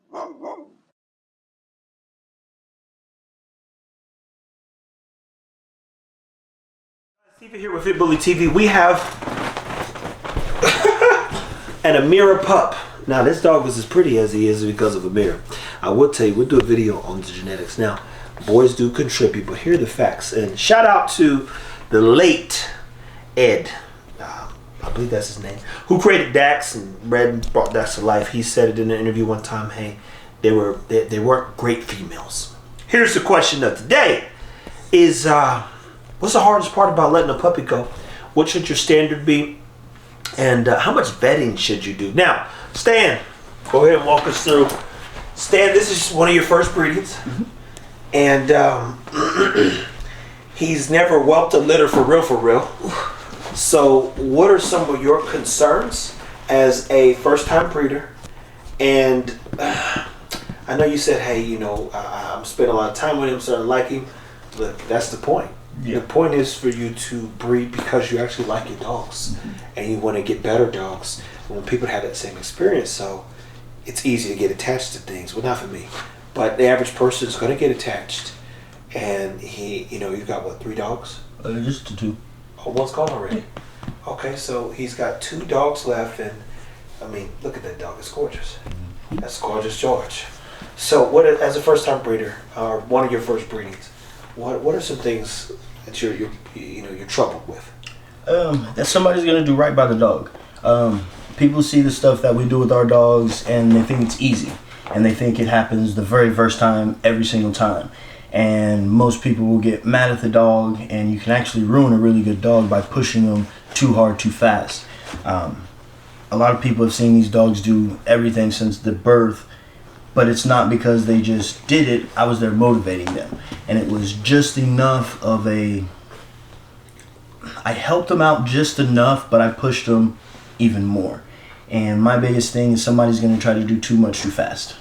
Stephen here with FBTV. We have an Amira pup. Now this dog was as pretty as he is because of Amira. I will tell you, we'll do a video on the genetics. Now, boys do contribute, but here are the facts. And shout out to the late Ed, I believe that's his name, who created Dax and brought Dax to life. He said it in an interview one time, hey, they weren't great females. Here's the question of today is, what's the hardest part about letting a puppy go? What should your standard be? And how much vetting should you do? Now, Stan, go ahead and walk us through. Stan, this is one of your first breedings. And he's never whelped a litter for real. So what are some of your concerns as a first-time breeder? And I know you said, hey, you know, I'm spending a lot of time with him, so I like him. But that's the point. Yeah. The point is for you to breed because you actually like your dogs, and you want to get better dogs. And when people have that same experience, so it's easy to get attached to things. Well, not for me, but the average person is going to get attached. And he, you know, you've got what, 3 dogs? Just 2. Oh, one's gone already. Okay, so he's got 2 dogs left, and I mean, look at that dog. It's gorgeous. That's gorgeous, George. So, what as a first-time breeder, or one of your first breedings, what are some things that you're troubled with? That somebody's gonna do right by the dog. People see the stuff that we do with our dogs, and they think it's easy, and they think it happens the very first time, every single time. And most people will get mad at the dog, and you can actually ruin a really good dog by pushing them too hard, too fast. A lot of people have seen these dogs do everything since the birth, but it's not because they just did it. I was there motivating them, and it was just enough of I helped them out just enough, but I pushed them even more. And my biggest thing is somebody's going to try to do too much too fast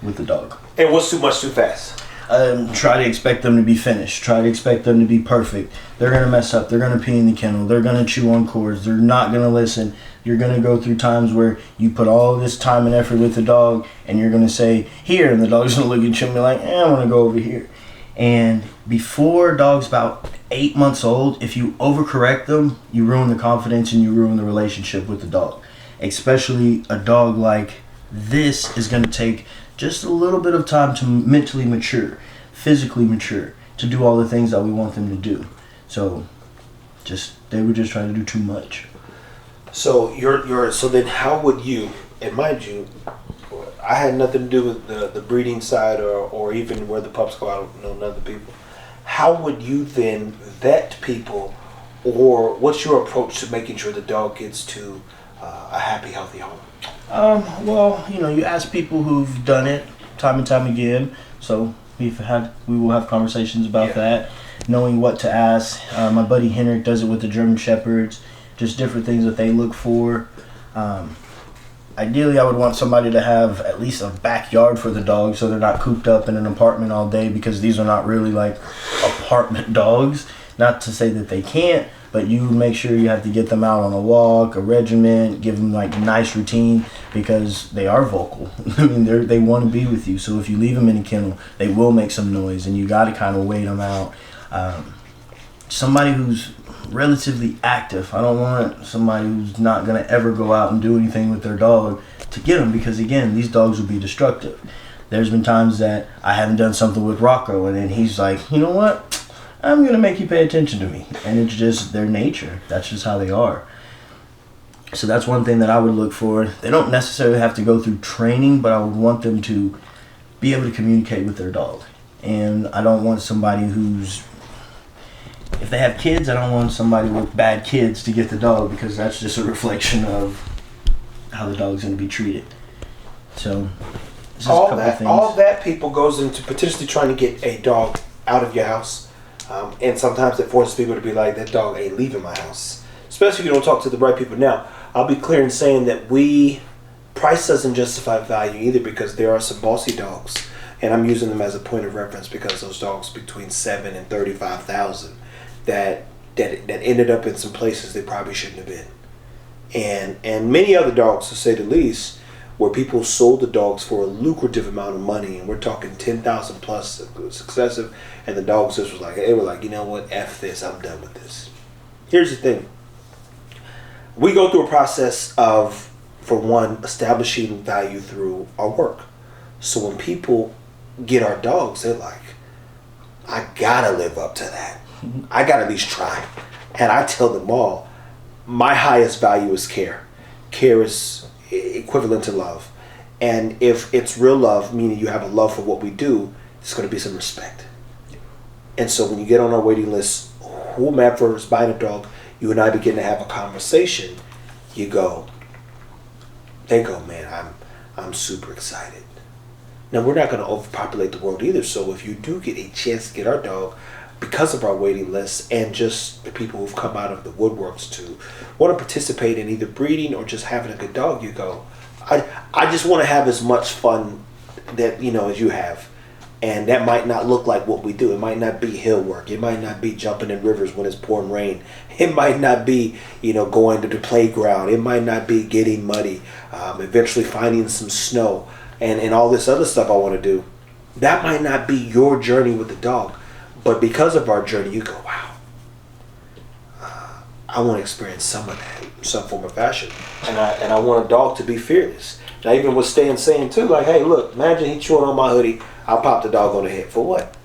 with the dog. And what's too much too fast? Try to expect them to be finished. Try to expect them to be perfect. They're going to mess up. They're going to pee in the kennel. They're going to chew on cords. They're not going to listen. You're going to go through times where you put all this time and effort with the dog, and you're going to say, here, and the dog's going to look at you and be like, I want to go over here. And before a dog's about 8 months old, if you overcorrect them, you ruin the confidence and you ruin the relationship with the dog. Especially a dog like this is going to take just a little bit of time to mentally mature, physically mature, to do all the things that we want them to do. So they were just trying to do too much. So so then how would you, and mind you, I had nothing to do with the breeding side or even where the pups go. I don't know none of the people. How would you then vet people, or what's your approach to making sure the dog gets to a happy, healthy home? Well, you know, you ask people who've done it time and time again. So we will have conversations about that, knowing what to ask. My buddy Henrik does it with the German Shepherds, just different things that they look for. Ideally, I would want somebody to have at least a backyard for the dog so they're not cooped up in an apartment all day, because these are not really like apartment dogs. Not to say that they can't, but you make sure you have to get them out on a walk, a regiment, give them like a nice routine, because they are vocal. I mean, they want to be with you. So if you leave them in a kennel, they will make some noise, and you got to kind of wait them out. Somebody who's relatively active. I don't want somebody who's not going to ever go out and do anything with their dog to get them, because again, these dogs will be destructive. There's been times that I haven't done something with Rocco, and then he's like, you know what? I'm going to make you pay attention to me. And it's just their nature. That's just how they are. So that's one thing that I would look for. They don't necessarily have to go through training, but I would want them to be able to communicate with their dog. And I don't want somebody who's, if they have kids, I don't want somebody with bad kids to get the dog, because that's just a reflection of how the dog's going to be treated. So just all a couple of things. All that people goes into potentially trying to get a dog out of your house. And sometimes it forces people to be like, that dog ain't leaving my house. Especially if you don't talk to the right people. Now, I'll be clear in saying that price doesn't justify value either, because there are some bossy dogs. And I'm using them as a point of reference because those dogs between $7,000 and $35,000 that ended up in some places they probably shouldn't have been. And many other dogs, to say the least, where people sold the dogs for a lucrative amount of money, and we're talking 10,000 plus successive, and the dogs just was like, they were like, you know what, F this, I'm done with this. Here's the thing. We go through a process of, for one, establishing value through our work. So when people get our dogs, they're like, I gotta live up to that. I gotta at least try. And I tell them all, my highest value is care. Care is equivalent to love. And if it's real love, meaning you have a love for what we do, it's going to be some respect. And so when you get on our waiting list, whomever is buying a dog, you and I begin to have a conversation. They go, man, I'm super excited. Now, we're not going to overpopulate the world either. So if you do get a chance to get our dog, because of our waiting list and just the people who've come out of the woodworks to want to participate in either breeding or just having a good dog, you go, I just want to have as much fun that, as you have. And that might not look like what we do. It might not be hill work. It might not be jumping in rivers when it's pouring rain. It might not be, going to the playground. It might not be getting muddy, eventually finding some snow and all this other stuff I want to do. That might not be your journey with the dog. But because of our journey, you go, wow, I want to experience some of that in some form of fashion. And I want a dog to be fearless. And I even was saying too, like, hey, look, imagine he chewing on my hoodie. I'll pop the dog on the head. For what?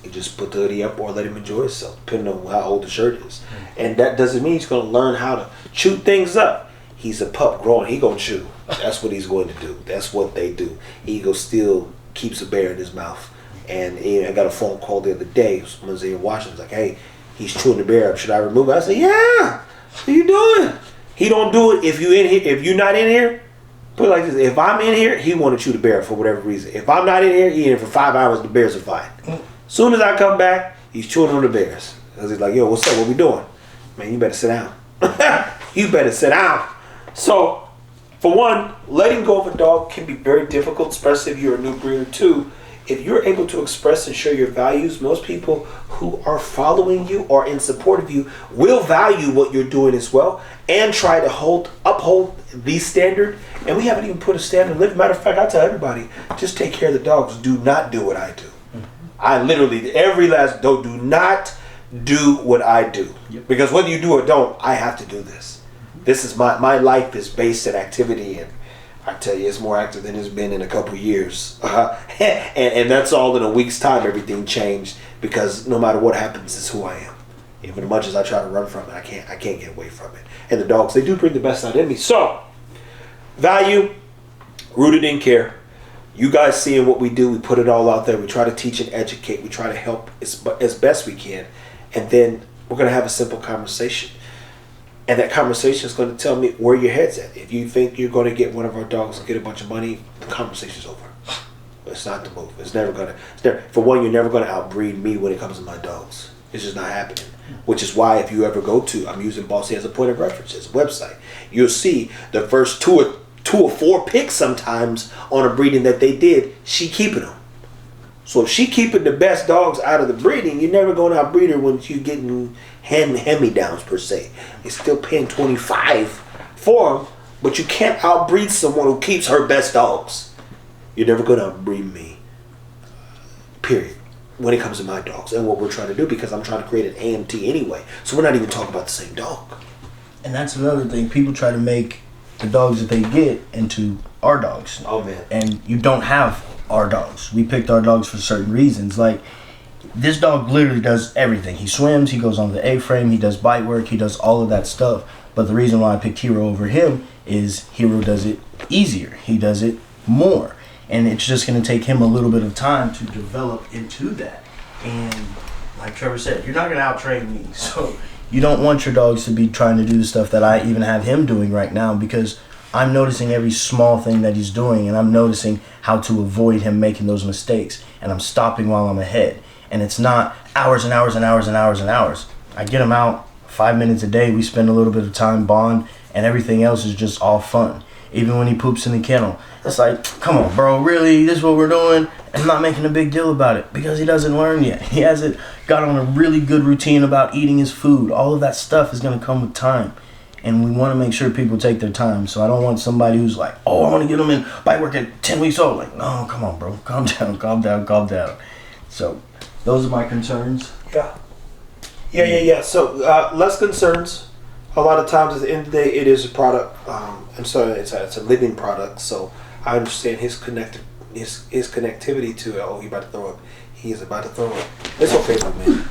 You just put the hoodie up or let him enjoy himself, depending on how old the shirt is. And that doesn't mean he's going to learn how to chew things up. He's a pup growing. He going to chew. That's what he's going to do. That's what they do. Eagle still keeps a bear in his mouth. And I got a phone call the other day. Someone's in Washington. Like, hey, he's chewing the bear up. Should I remove it? I said, yeah. What are you doing? He don't do it if you in here. If you're not in here, put it like this. If I'm in here, he want to chew the bear for whatever reason. If I'm not in here, he in here for 5 hours. The bears are fine. Soon as I come back, he's chewing on the bears. Because he's like, yo, what's up? What we doing? Man, you better sit down. You better sit down. So, for one, letting go of a dog can be very difficult, especially if you're a new breeder. Two, if you're able to express and show your values, most people who are following you or in support of you will value what you're doing as well and try to uphold the standard. And we haven't even put a standard. Matter of fact, I tell everybody, just take care of the dogs. Do not do what I do. I literally, every last dog, do not do what I do. Yep. Because whether you do or don't, I have to do this. This is my life is based in activity, and I tell you, it's more active than it's been in a couple years. And that's all in a week's time. Everything changed because no matter what happens, it's who I am. Even as much as I try to run from it, I can't get away from it. And the dogs, they do bring the best out in me. So, value, rooted in care. You guys seeing what we do, we put it all out there. We try to teach and educate. We try to help as best we can. And then we're going to have a simple conversation. And that conversation is going to tell me where your head's at. If you think you're going to get one of our dogs and get a bunch of money, the conversation's over. It's not the move. It's never going to. For one, you're never going to outbreed me when it comes to my dogs. It's just not happening. Which is why if you ever go to, I'm using Bossy as a point of reference, as a website, you'll see the first two or four picks sometimes on a breeding that they did, she keeping them. So if she keeping the best dogs out of the breeding, you're never going to outbreed her when you're getting hand-me-downs per se. You're still paying $25 for them, but you can't outbreed someone who keeps her best dogs. You're never going to outbreed me, period, when it comes to my dogs and what we're trying to do, because I'm trying to create an AMT anyway. So we're not even talking about the same dog. And that's another thing. People try to make the dogs that they get into our dogs. Oh, man. And you don't have our dogs. We picked our dogs for certain reasons. Like, this dog literally does everything. He swims, he goes on the A-frame, he does bite work, he does all of that stuff. But the reason why I picked Hero over him is Hero does it easier. He does it more. And it's just going to take him a little bit of time to develop into that. And like Trevor said, you're not going to out-train me. So you don't want your dogs to be trying to do the stuff that I even have him doing right now, because I'm noticing every small thing that he's doing, and I'm noticing how to avoid him making those mistakes. And I'm stopping while I'm ahead. And it's not hours and hours and hours and hours and hours. I get him out 5 minutes a day. We spend a little bit of time, bond, and everything else is just all fun. Even when he poops in the kennel, it's like, come on, bro, really? This is what we're doing? And I'm not making a big deal about it because he doesn't learn yet. He hasn't got on a really good routine about eating his food. All of that stuff is going to come with time. and we want to make sure people take their time. So I don't want somebody who's like, oh, I want to get them in bite work at 10 weeks old. Like, no, come on, bro. Calm down, calm down, calm down. So those are my concerns. Yeah. So less concerns. A lot of times at the end of the day, it is a product, and so it's a living product. So I understand his connectivity to it. Oh, he about to throw up. He is about to throw up. It's okay, my man.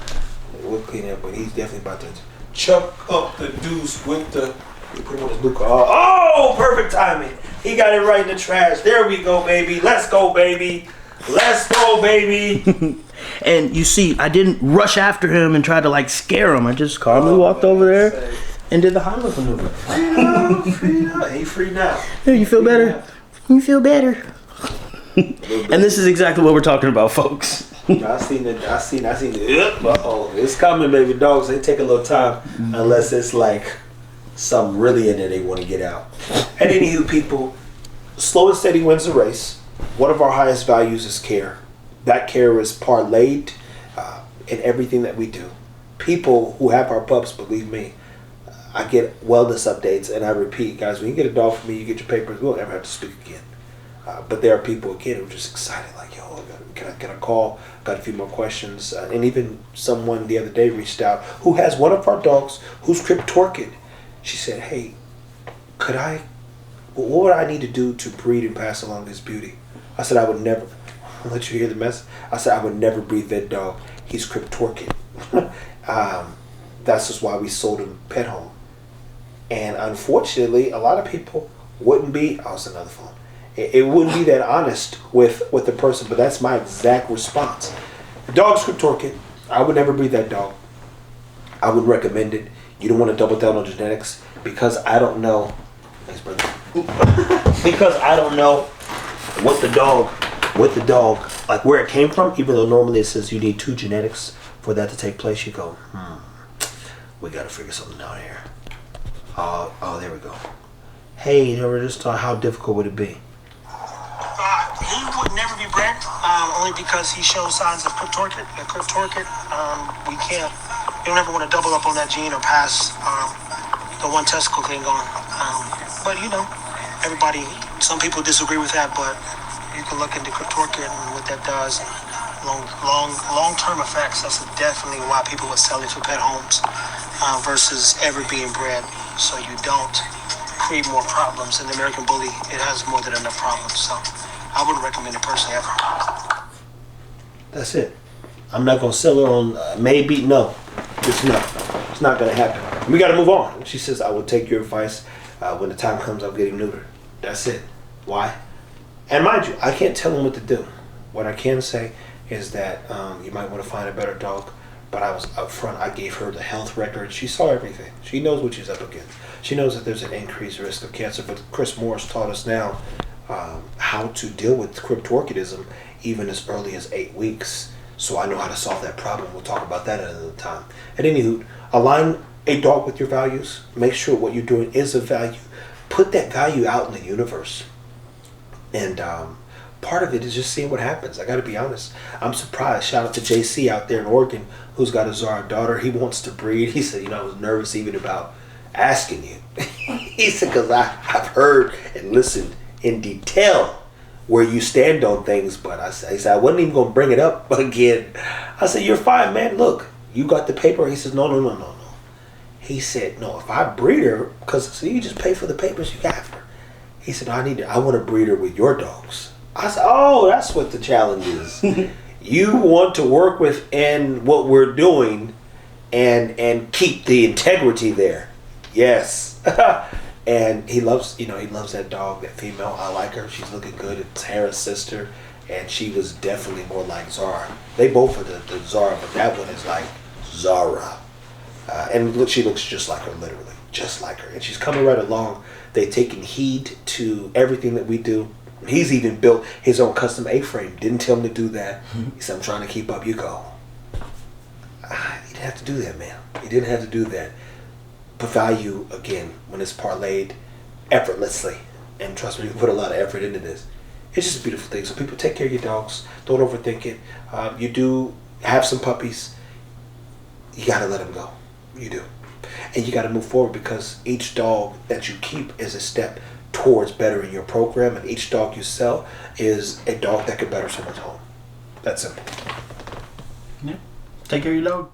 We'll clean it up, but he's definitely about to chuck up the deuce with the. Put him on his blue car. Oh, perfect timing. He got it right in the trash. There we go, baby. Let's go, baby. Let's go, baby. And you see, I didn't rush after him and try to like scare him. I just calmly walked over there and did the Heimlich maneuver. Free now. He free now. Hey, you feel better? You feel better? And this is exactly what we're talking about, folks. I seen it. Uh-oh, it's coming, baby. Dogs, they take a little time unless it's like something really in there they want to get out. And anywho, people, slow and steady wins the race. One of our highest values is care. That care is parlayed in everything that we do. People who have our pups, believe me, I get wellness updates, and I repeat, guys, when you get a dog from me, you get your papers, we won't ever have to speak again. But there are people, again, who are just excited, like, yo, can I call? Got a few more questions. And even someone the other day reached out who has one of our dogs who's cryptorchid. She said, hey, what would I need to do to breed and pass along this beauty? I said, I would never, I'll let you hear the message. I said, I would never breed that dog. He's cryptorchid. That's just why we sold him Pet Home. And unfortunately, a lot of people wouldn't be, oh, it's another phone. It wouldn't be that honest with the person, but that's my exact response. The dog's cryptorchid. I would never breed that dog. I would recommend it. You don't want to double down on genetics because I don't know. Thanks, brother. Because I don't know what the dog, like where it came from, even though normally it says you need 2 genetics for that to take place. You go, we got to figure something out here. Oh, there we go. Hey, we're just talking, how difficult would it be? He would never be bred, only because he shows signs of cryptorchid. We can't. You don't ever want to double up on that gene or pass the one testicle thing on. But you know, some people disagree with that, but you can look into cryptorchid and what that does. Long-term effects. That's definitely why people would sell it for pet homes versus ever being bred, so you don't create more problems. In the American Bully, it has more than enough problems, so I wouldn't recommend it personally ever. That's it. I'm not gonna sell her on maybe. No, it's not gonna happen. We gotta move on. She says, I will take your advice when the time comes. I'll get him neutered. That's it. Why? And mind you, I can't tell him what to do. What I can say is that you might want to find a better dog. But I was up front. I gave her the health record. She saw everything. She knows what she's up against. She knows that there's an increased risk of cancer. But Chris Morris taught us now how to deal with cryptorchidism even as early as 8 weeks. So I know how to solve that problem. We'll talk about that at another time. At anywho, align a dog with your values. Make sure what you're doing is of value. Put that value out in the universe. And part of it is just seeing what happens. I got to be honest. I'm surprised. Shout out to JC out there in Oregon who's got a Zara daughter. He wants to breed. He said, I was nervous even about asking you. He said, because I've heard and listened in detail where you stand on things. But he said, I wasn't even going to bring it up again. I said, you're fine, man. Look, you got the paper. He says, no. He said, no, if I breed her, because you just pay for the papers, you got her. He said, I want to breed her with your dogs. I said, oh, that's what the challenge is. You want to work within what we're doing and keep the integrity there. Yes. And he loves that dog, that female. I like her. She's looking good. It's Hera's sister. And she was definitely more like Zara. They both are the Zara, but that one is like Zara. And look, she looks just like her, literally. Just like her. And she's coming right along. They've taken heed to everything that we do. He's even built his own custom A-frame. Didn't tell him to do that. He said, I'm trying to keep up. You go. He didn't have to do that, man. He didn't have to do that. But value, again, when it's parlayed effortlessly, and trust me, we put a lot of effort into this. It's just a beautiful thing. So people, take care of your dogs. Don't overthink it. You do have some puppies. You got to let them go. You do. And you got to move forward, because each dog that you keep is a step towards bettering your program, and each dog you sell is a dog that could better someone's home. That's simple. Yeah. Take care of your dog.